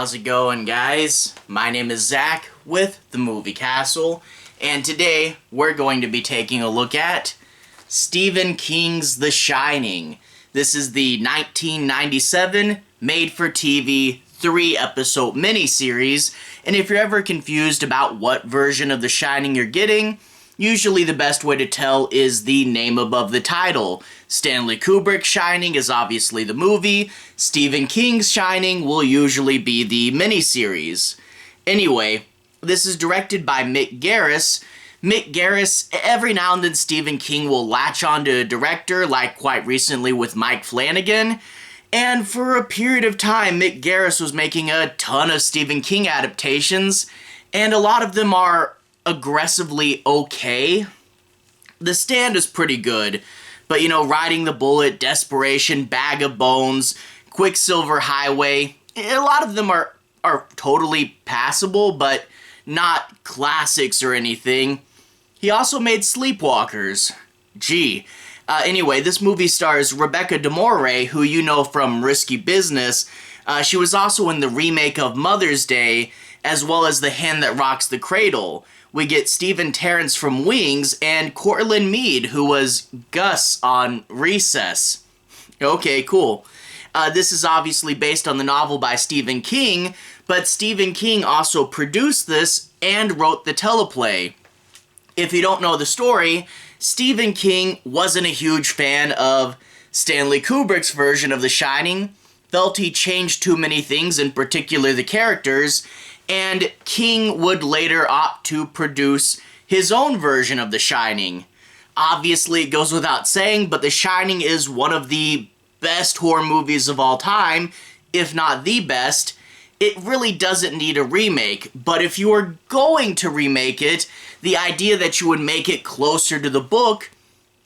how's it going, guys? My name is Zach with The Movie Castle, and today we're going to be taking a look at Stephen King's The Shining. This is the 1997 made-for-TV 3-episode miniseries, and if you're ever confused about what version of The Shining you're getting, usually the best way to tell is the name above the title. Stanley Kubrick's Shining is obviously the movie. Stephen King's Shining will usually be the miniseries. Anyway, this is directed by Mick Garris. Mick Garris, every now and then Stephen King will latch on to a director, like quite recently with Mike Flanagan. And for a period of time, Mick Garris was making a ton of Stephen King adaptations, and a lot of them are aggressively okay. The Stand is pretty good, but Riding the Bullet, Desperation, Bag of Bones, Quicksilver Highway, a lot of them are totally passable, but not classics or anything. He also made Sleepwalkers. Anyway, this movie stars Rebecca De Mornay, who you know from Risky Business. She was also in the remake of Mother's Day, as well as The Hand That Rocks the Cradle. We get Stephen Terrence from Wings and Courtland Mead, who was Gus on Recess. Okay, cool. This is obviously based on the novel by Stephen King, but Stephen King also produced this and wrote the teleplay. If you don't know the story, Stephen King wasn't a huge fan of Stanley Kubrick's version of The Shining, felt he changed too many things, in particular the characters, and King would later opt to produce his own version of The Shining. Obviously, it goes without saying, but The Shining is one of the best horror movies of all time, if not the best. It really doesn't need a remake, but if you are going to remake it, the idea that you would make it closer to the book,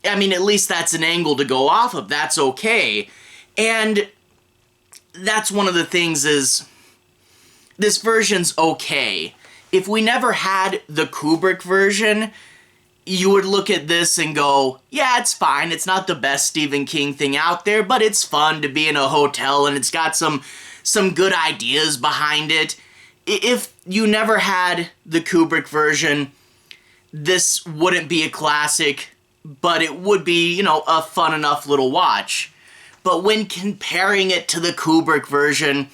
at least that's an angle to go off of. That's okay. And that's one of the things is, this version's okay. If we never had the Kubrick version, you would look at this and go, yeah, it's fine. It's not the best Stephen King thing out there, but it's fun to be in a hotel and it's got some good ideas behind it. If you never had the Kubrick version, this wouldn't be a classic, but it would be, a fun enough little watch. But when comparing it to the Kubrick version,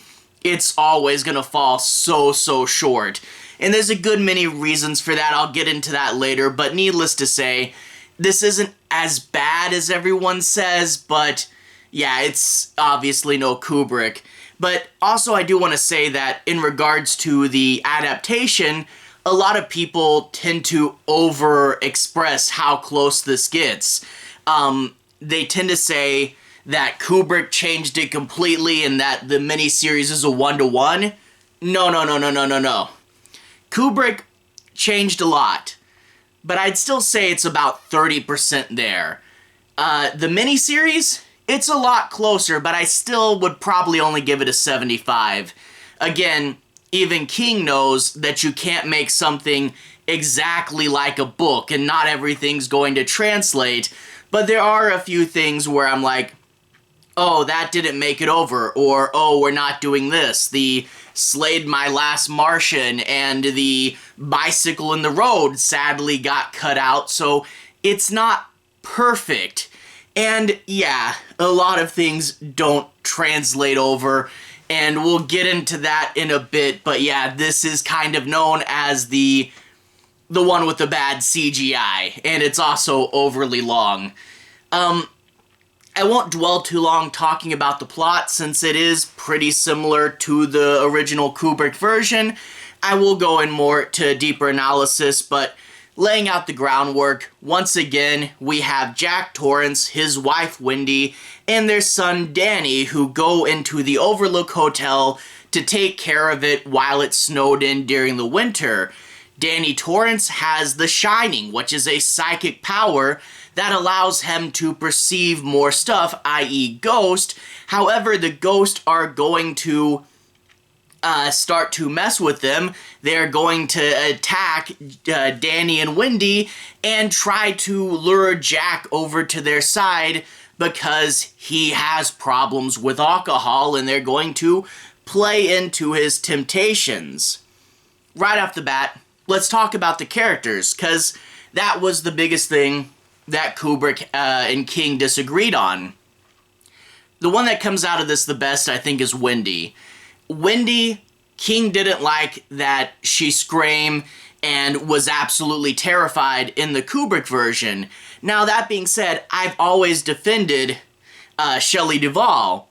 it's always gonna fall so short. And there's a good many reasons for that. I'll get into that later, but needless to say, this isn't as bad as everyone says, but yeah, it's obviously no Kubrick. But also I do want to say that in regards to the adaptation, a lot of people tend to over-express how close this gets. They tend to say that Kubrick changed it completely and that the miniseries is a 1-to-1. No. Kubrick changed a lot, but I'd still say it's about 30% there. The miniseries, it's a lot closer, but I still would probably only give it a 75. Again, even King knows that you can't make something exactly like a book, and not everything's going to translate, but there are a few things where I'm like, oh, that didn't make it over, or, oh, we're not doing this. The Slayed My Last Martian and the Bicycle in the Road sadly got cut out, so it's not perfect. And yeah, a lot of things don't translate over, and we'll get into that in a bit, but yeah, this is kind of known as the one with the bad CGI, and it's also overly long. I won't dwell too long talking about the plot since it is pretty similar to the original Kubrick version. I will go in more to deeper analysis, but laying out the groundwork, once again, we have Jack Torrance, his wife Wendy, and their son Danny, who go into the Overlook Hotel to take care of it while it snowed in during the winter. Danny Torrance has the Shining, which is a psychic power that allows him to perceive more stuff, i.e. ghost. However, the ghosts are going to start to mess with them. They're going to attack Danny and Wendy and try to lure Jack over to their side because he has problems with alcohol, and they're going to play into his temptations. Right off the bat, let's talk about the characters, because that was the biggest thing that Kubrick and King disagreed on. The one that comes out of this the best, I think, is Wendy. Wendy, King didn't like that she screamed and was absolutely terrified in the Kubrick version. Now, that being said, I've always defended Shelley Duvall.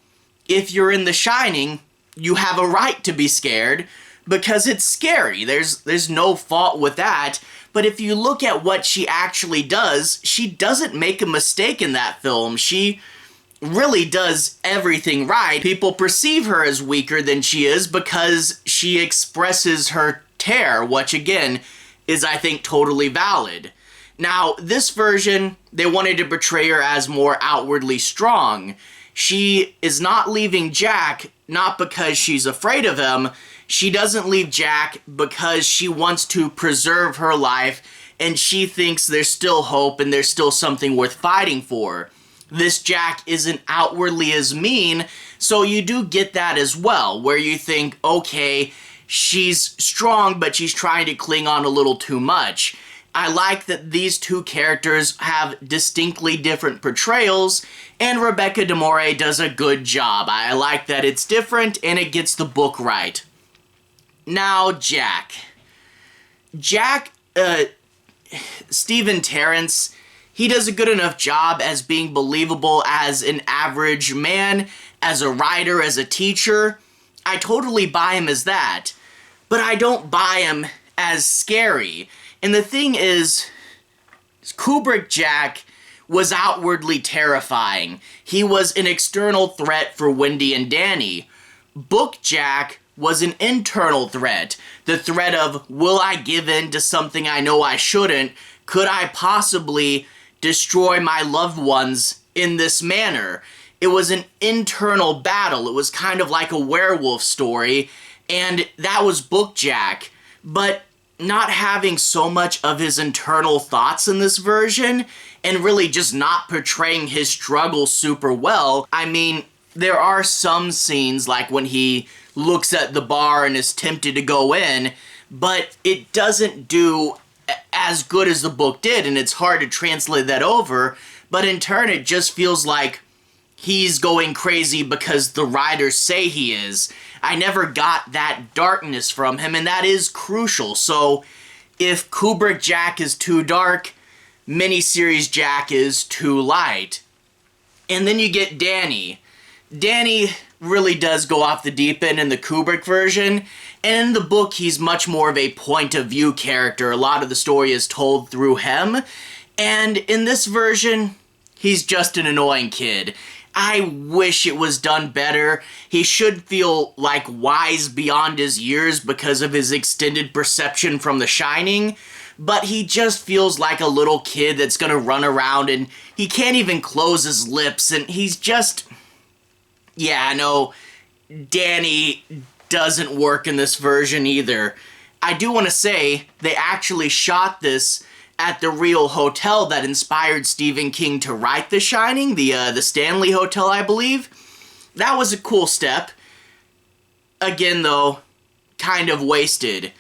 If you're in The Shining, you have a right to be scared because it's scary. There's no fault with that. But if you look at what she actually does, she doesn't make a mistake in that film. She really does everything right. People perceive her as weaker than she is because she expresses her terror, which again is, I think, totally valid. Now, this version, they wanted to portray her as more outwardly strong. She is not leaving Jack, not because she's afraid of him. She doesn't leave Jack because she wants to preserve her life and she thinks there's still hope and there's still something worth fighting for. This Jack isn't outwardly as mean, so you do get that as well, where you think, okay, she's strong, but she's trying to cling on a little too much. I like that these two characters have distinctly different portrayals, and Rebecca De Mornay does a good job. I like that it's different, and it gets the book right. Now, Jack. Stephen Terrence, he does a good enough job as being believable as an average man, as a writer, as a teacher. I totally buy him as that. But I don't buy him as scary. And the thing is, Kubrick Jack was outwardly terrifying. He was an external threat for Wendy and Danny. Book Jack was an internal threat. The threat of, will I give in to something I know I shouldn't? Could I possibly destroy my loved ones in this manner? It was an internal battle. It was kind of like a werewolf story, and that was Book Jack. But not having so much of his internal thoughts in this version, and really just not portraying his struggle super well. I mean, there are some scenes, like when he looks at the bar and is tempted to go in, but it doesn't do as good as the book did, and it's hard to translate that over, but in turn it just feels like he's going crazy because the writers say he is. I never got that darkness from him, and that is crucial. So if Kubrick Jack is too dark, miniseries Jack is too light. And then you get Danny. Danny really does go off the deep end in the Kubrick version, and in the book he's much more of a point of view character. A lot of the story is told through him, and in this version, he's just an annoying kid. I wish it was done better. He should feel like wise beyond his years because of his extended perception from The Shining, but he just feels like a little kid that's gonna run around and he can't even close his lips, and he's just... Yeah, no, Danny doesn't work in this version either. I do want to say, they actually shot this at the real hotel that inspired Stephen King to write The Shining, the Stanley Hotel, I believe. That was a cool step. Again, though, kind of wasted.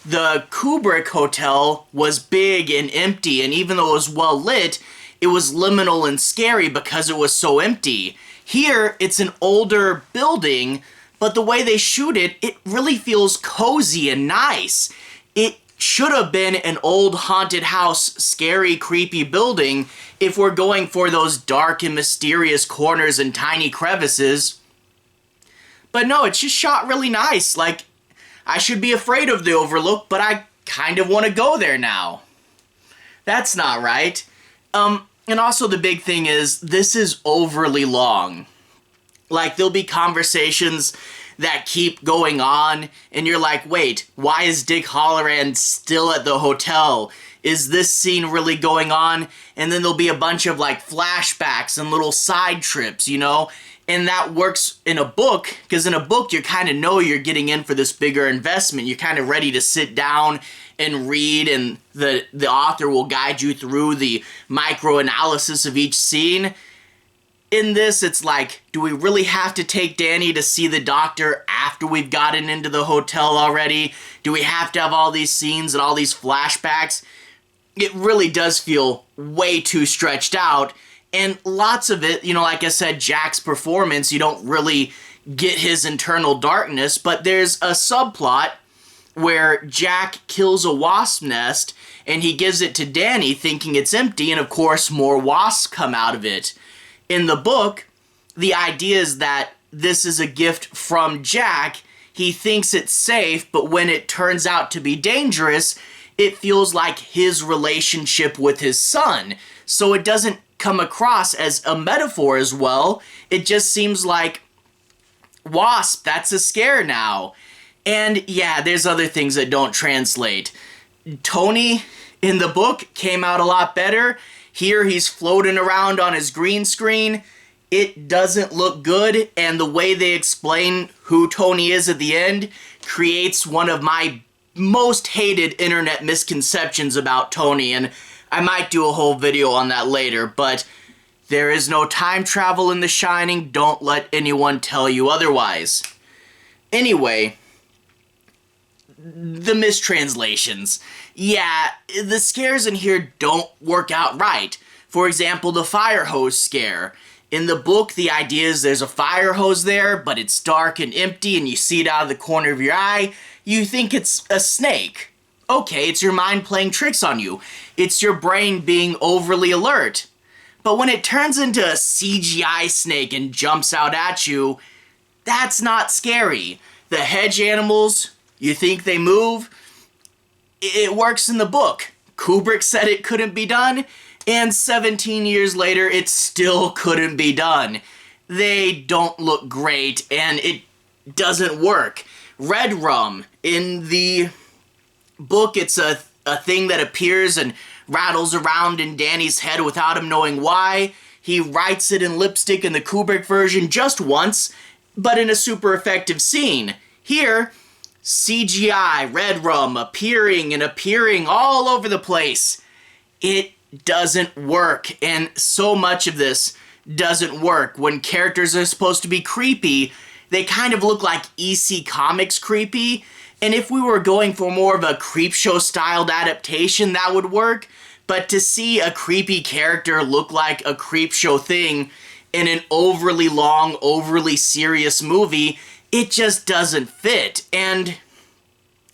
The Kubrick Hotel was big and empty, and even though it was well lit, it was liminal and scary because it was so empty. Here, it's an older building, but the way they shoot it, it really feels cozy and nice. It should have been an old haunted house, scary, creepy building if we're going for those dark and mysterious corners and tiny crevices. But no, it's just shot really nice. Like, I should be afraid of the Overlook, but I kind of want to go there now. That's not right. And also the big thing is, this is overly long. Like, there'll be conversations that keep going on, and you're like, wait, why is Dick Halloran still at the hotel? Is this scene really going on? And then there'll be a bunch of, like, flashbacks and little side trips, you know? And that works in a book, because in a book you kind of know you're getting in for this bigger investment. You're kind of ready to sit down and read, and the author will guide you through the micro-analysis of each scene. in this, it's like, do we really have to take Danny to see the doctor after we've gotten into the hotel already? Do we have to have all these scenes and all these flashbacks? It really does feel way too stretched out. And lots of it, like I said, Jack's performance, you don't really get his internal darkness, but there's a subplot where Jack kills a wasp nest and he gives it to Danny thinking it's empty, and of course more wasps come out of it. In the book, the idea is that this is a gift from Jack. He thinks it's safe, but when it turns out to be dangerous, it feels like his relationship with his son. So it doesn't come across as a metaphor as well. It just seems like, wasp, that's a scare now. And yeah, there's other things that don't translate. Tony in the book came out a lot better. Here he's floating around on his green screen. It doesn't look good, and the way they explain who Tony is at the end creates one of my most hated internet misconceptions about Tony, and I might do a whole video on that later, but there is no time travel in The Shining. Don't let anyone tell you otherwise. Anyway, the mistranslations. Yeah, the scares in here don't work out right. For example, the fire hose scare. In the book, the idea is there's a fire hose there, but it's dark and empty and you see it out of the corner of your eye. You think it's a snake. Okay, it's your mind playing tricks on you. It's your brain being overly alert. But when it turns into a CGI snake and jumps out at you, that's not scary. The hedge animals, you think they move? It works in the book. Kubrick said it couldn't be done, and 17 years later, it still couldn't be done. They don't look great, and it doesn't work. Red rum, in the book, it's a thing that appears and rattles around in Danny's head without him knowing why. He writes it in lipstick in the Kubrick version just once, but in a super effective scene. Here, CGI, red rum, appearing and appearing all over the place. It doesn't work, and so much of this doesn't work. When characters are supposed to be creepy, they kind of look like EC Comics creepy, and if we were going for more of a Creepshow styled adaptation, that would work, but to see a creepy character look like a Creepshow thing in an overly long, overly serious movie, it just doesn't fit. And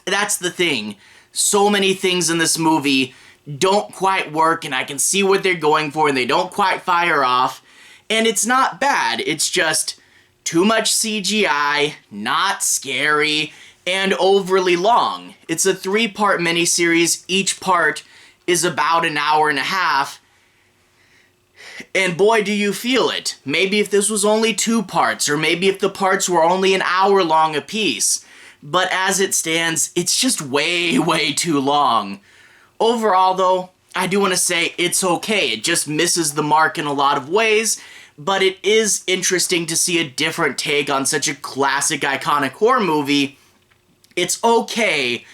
that's the thing. So many things in this movie don't quite work, and I can see what they're going for, and they don't quite fire off. And it's not bad. It's just too much CGI, not scary, and overly long. It's a 3-part miniseries. Each part is about an hour and a half. And boy, do you feel it. Maybe if this was only 2 parts, or maybe if the parts were only an hour long apiece. But as it stands, it's just way, way too long. Overall, though, I do want to say it's okay. It just misses the mark in a lot of ways, but it is interesting to see a different take on such a classic, iconic horror movie. It's okay,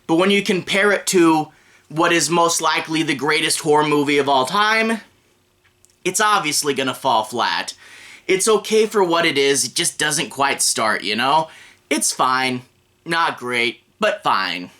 but when you compare it to what is most likely the greatest horror movie of all time, it's obviously gonna fall flat. It's okay for what it is, it just doesn't quite start, you know? It's fine. Not great, but fine.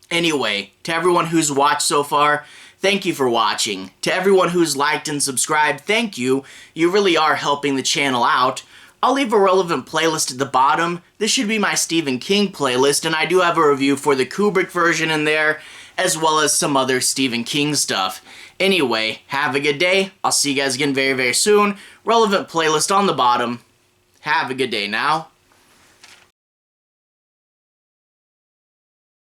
Anyway, to everyone who's watched so far, thank you for watching. To everyone who's liked and subscribed, thank you. You really are helping the channel out. I'll leave a relevant playlist at the bottom. This should be my Stephen King playlist, and I do have a review for the Kubrick version in there, as well as some other Stephen King stuff. Anyway, have a good day. I'll see you guys again very, very soon. Relevant playlist on the bottom. Have a good day now.